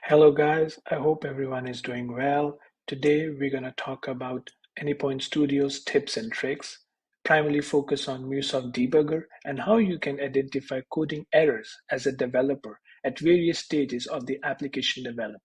Hello guys, I hope everyone is doing well. Today we're going to talk about Anypoint Studio's tips and tricks, primarily focus on MuleSoft Debugger and how you can identify coding errors as a developer at various stages of the application development.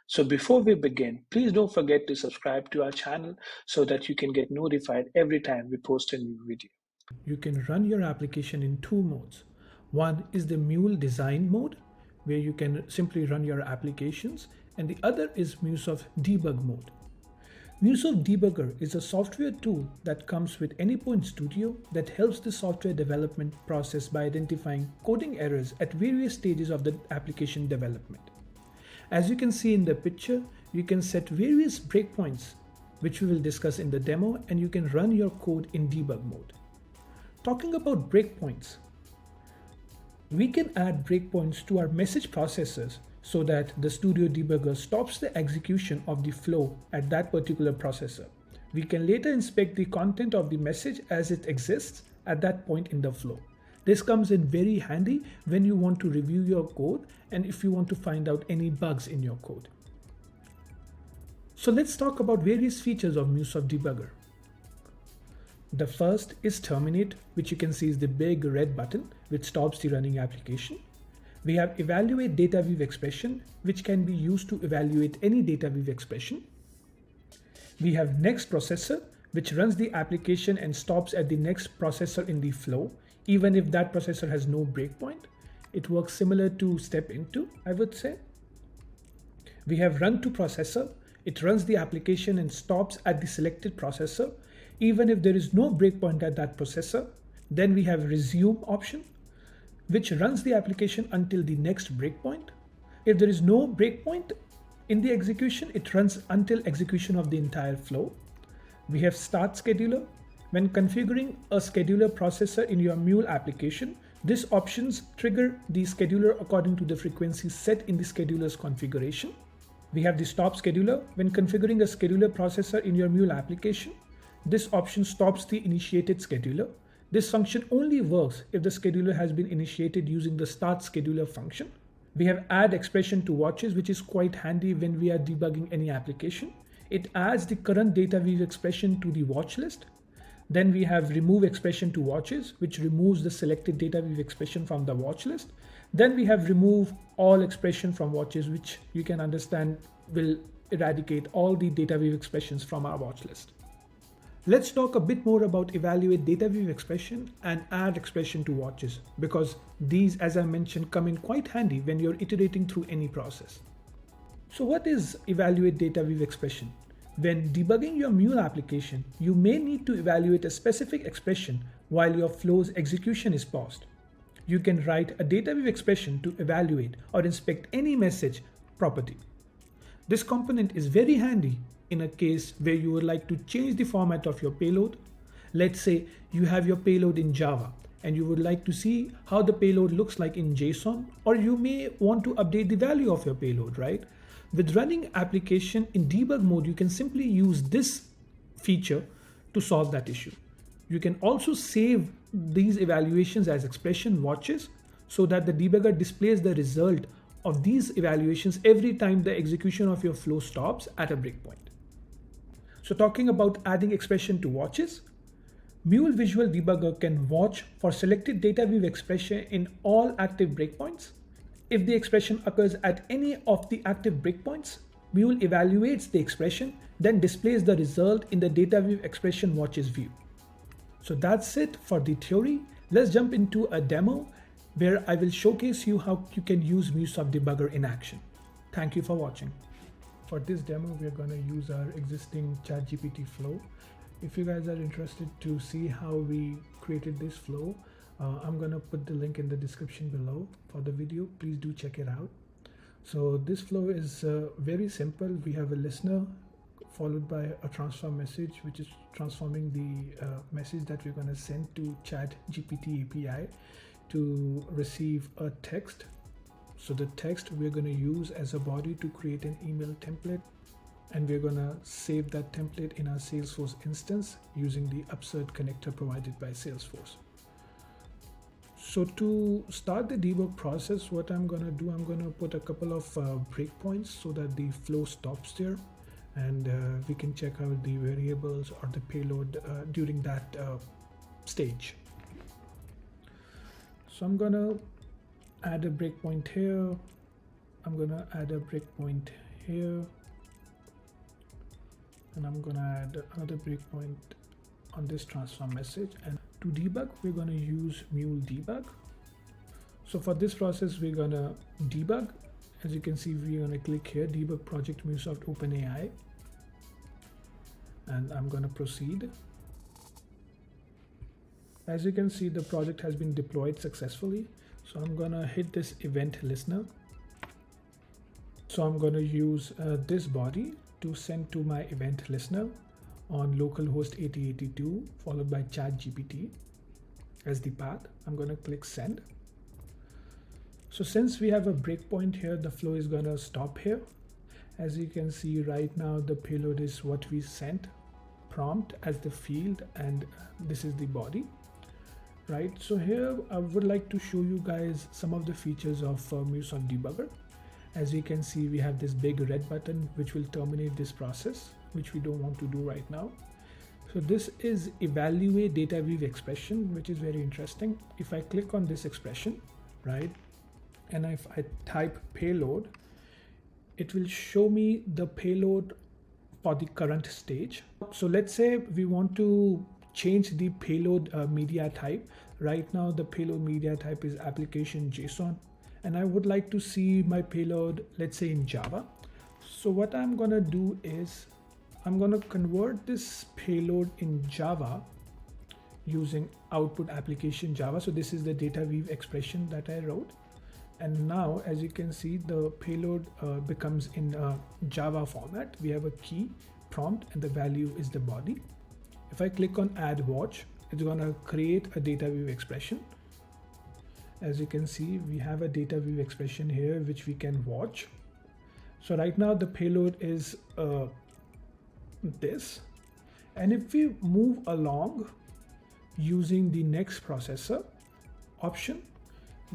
So before we begin, please don't forget to subscribe to our channel so that you can get notified every time we post a new video. You can run your application in two modes. One is the Mule design mode, where you can simply run your applications, and the other is MuleSoft debug mode. MuleSoft Debugger is a software tool that comes with Anypoint Studio that helps the software development process by identifying coding errors at various stages of the application development. As you can see in the picture, you can set various breakpoints, which we will discuss in the demo, and you can run your code in debug mode. Talking about breakpoints, we can add breakpoints to our message processors so that the Studio Debugger stops the execution of the flow at that particular processor. We can later inspect the content of the message as it exists at that point in the flow. This comes in very handy when you want to review your code and if you want to find out any bugs in your code. So let's talk about various features of MuleSoft Debugger. The first is terminate, which you can see is the big red button which stops the running application. We have evaluate Dataweave expression, which can be used to evaluate any Dataweave expression. We have next processor, which runs the application and stops at the next processor in the flow, even if that processor has no breakpoint. It works similar to step into, I would say. We have run to processor. It runs the application and stops at the selected processor, even if there is no breakpoint at that processor. Then we have resume option, which runs the application until the next breakpoint. If there is no breakpoint in the execution, it runs until execution of the entire flow. We have start scheduler. When configuring a scheduler processor in your Mule application, these options trigger the scheduler according to the frequency set in the scheduler's configuration. We have the stop scheduler. When configuring a scheduler processor in your Mule application, this option stops the initiated scheduler. This function only works if the scheduler has been initiated using the start scheduler function. We have add expression to watches, which is quite handy when we are debugging any application. It adds the current Dataweave expression to the watch list. Then we have remove expression to watches, which removes the selected Dataweave expression from the watch list. Then we have remove all expression from watches, which you can understand will eradicate all the Dataweave expressions from our watch list. Let's talk a bit more about evaluate Dataweave expression and add expression to watches, because these, as I mentioned, come in quite handy when you're iterating through any process. So what is evaluate Dataweave expression? When debugging your Mule application, you may need to evaluate a specific expression while your flow's execution is paused. You can write a Dataweave expression to evaluate or inspect any message property. This component is very handy in a case where you would like to change the format of your payload. Let's say you have your payload in Java and you would like to see how the payload looks like in JSON, or you may want to update the value of your payload, right? With running application in debug mode, you can simply use this feature to solve that issue. You can also save these evaluations as expression watches so that the debugger displays the result of these evaluations every time the execution of your flow stops at a breakpoint. So talking about adding expression to watches, Mule Visual Debugger can watch for selected Dataweave expression in all active breakpoints. If the expression occurs at any of the active breakpoints, Mule evaluates the expression, then displays the result in the Dataweave expression watches view. So that's it for the theory. Let's jump into a demo where I will showcase you how you can use MuleSoft Debugger in action. Thank you for watching. For this demo, we're going to use our existing chatgpt flow. If you guys are interested to see how we created this flow, I'm going to put the link in the description below for the video. Please do check it out. So this flow is very simple. We have a listener followed by a transform message, which is transforming the message that we're going to send to chatgpt API to receive a text. So the text we're going to use as a body to create an email template, and we're going to save that template in our Salesforce instance using the Upsert connector provided by Salesforce. So to start the debug process, what I'm going to do, I'm going to put a couple of breakpoints so that the flow stops there, and we can check out the variables or the payload during that stage. So I'm going to add a breakpoint here. I'm going to add a breakpoint here. And I'm going to add another breakpoint on this transform message. And to debug, we're going to use Mule debug. So for this process, we're going to debug. As you can see, we're going to click here, debug project MuleSoft OpenAI. And I'm going to proceed. As you can see, the project has been deployed successfully. So I'm going to hit this event listener. So I'm going to use this body to send to my event listener on localhost 8082 followed by chatgpt as the path. I'm going to click send. So since we have a breakpoint here, the flow is going to stop here. As you can see right now, the payload is what we sent, prompt as the field, and this is the body. Right, so here I would like to show you guys some of the features of MuleSoft Debugger. As you can see, we have this big red button which will terminate this process, which we don't want to do right now. So this is evaluate Dataweave expression, which is very interesting. If I click on this expression, right, and if I type payload, it will show me the payload for the current stage. So let's say we want to change the payload media type. Right now, the payload media type is application JSON. And I would like to see my payload, let's say in Java. So what I'm going to do is I'm going to convert this payload in Java using output application Java. So this is the Dataweave expression that I wrote. And now, as you can see, the payload becomes in Java format. We have a key, prompt, and the value is the body. If I click on add watch, it's going to create a Dataweave expression. As you can see, we have a Dataweave expression here which we can watch. So right now the payload is this, and if we move along using the next processor option,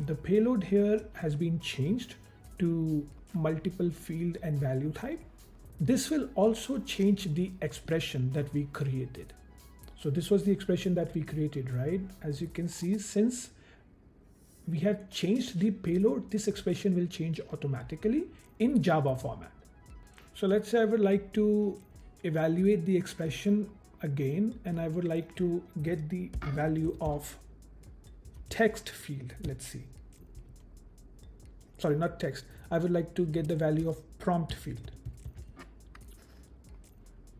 the payload here has been changed to multiple field and value type. This will also change the expression that we created. So this was the expression that we created, right? As you can see, since we have changed the payload, this expression will change automatically in Java format. So let's say I would like to evaluate the expression again, and I would like to get the value of text field. Let's see. Sorry, not text. I would like to get the value of prompt field.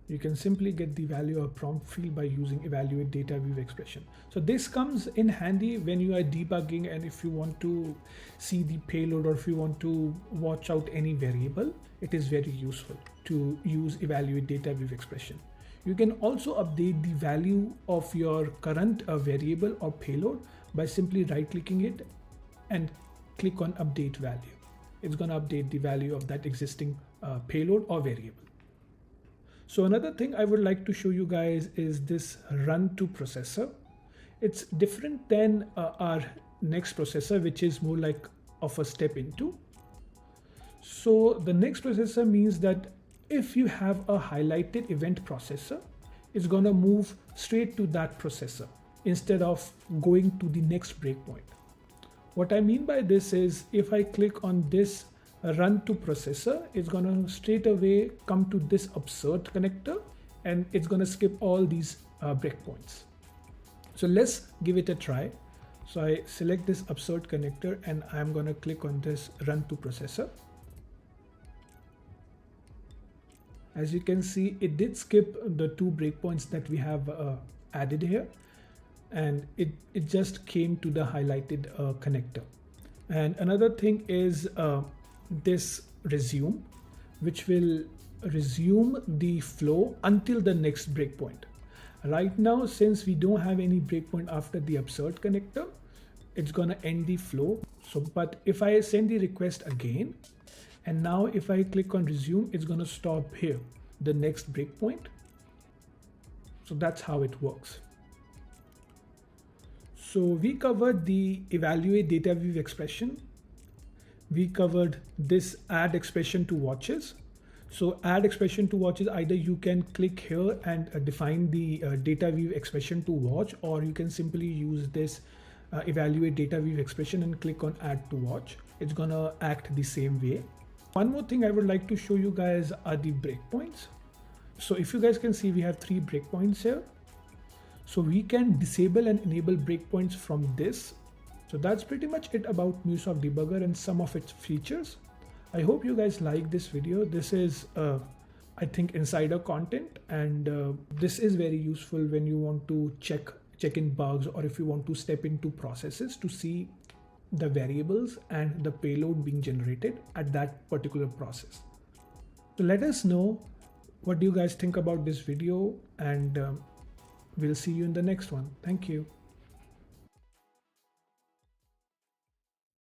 You can simply get the value of prompt field by using evaluate Dataweave expression. So this comes in handy when you are debugging, and if you want to see the payload or if you want to watch out any variable, it is very useful to use evaluate Dataweave expression. You can also update the value of your current variable or payload by simply right-clicking it and click on update value. It's going to update the value of that existing payload or variable. So another thing I would like to show you guys is this run to processor. It's different than our next processor, which is more like of a step into. So the next processor means that if you have a highlighted event processor, it's going to move straight to that processor instead of going to the next breakpoint. What I mean by this is if I click on this run to processor, it's going to straight away come to this absurd connector, and it's going to skip all these breakpoints. So let's give it a try. So I select this absurd connector and I'm going to click on this run to processor. As you can see, it did skip the 2 breakpoints that we have added here, and it just came to the highlighted connector. And another thing is this resume, which will resume the flow until the next breakpoint. Right now, since we don't have any breakpoint after the absurd connector, it's going to end the flow. So, but if I send the request again, and now if I click on resume, it's going to stop here, the next breakpoint. So that's how it works. So we covered the evaluate Dataweave expression. We covered this add expression to watches. So add expression to watches, either you can click here and define the Dataweave expression to watch, or you can simply use this evaluate Dataweave expression and click on add to watch. It's gonna act the same way. One more thing I would like to show you guys are the breakpoints. So if you guys can see, we have 3 breakpoints here. So we can disable and enable breakpoints from this. So that's pretty much it about MuleSoft Debugger and some of its features. I hope you guys like this video. This is, I think, insider content, and this is very useful when you want to check in bugs, or if you want to step into processes to see the variables and the payload being generated at that particular process. So let us know what do you guys think about this video, and we'll see you in the next one. Thank you.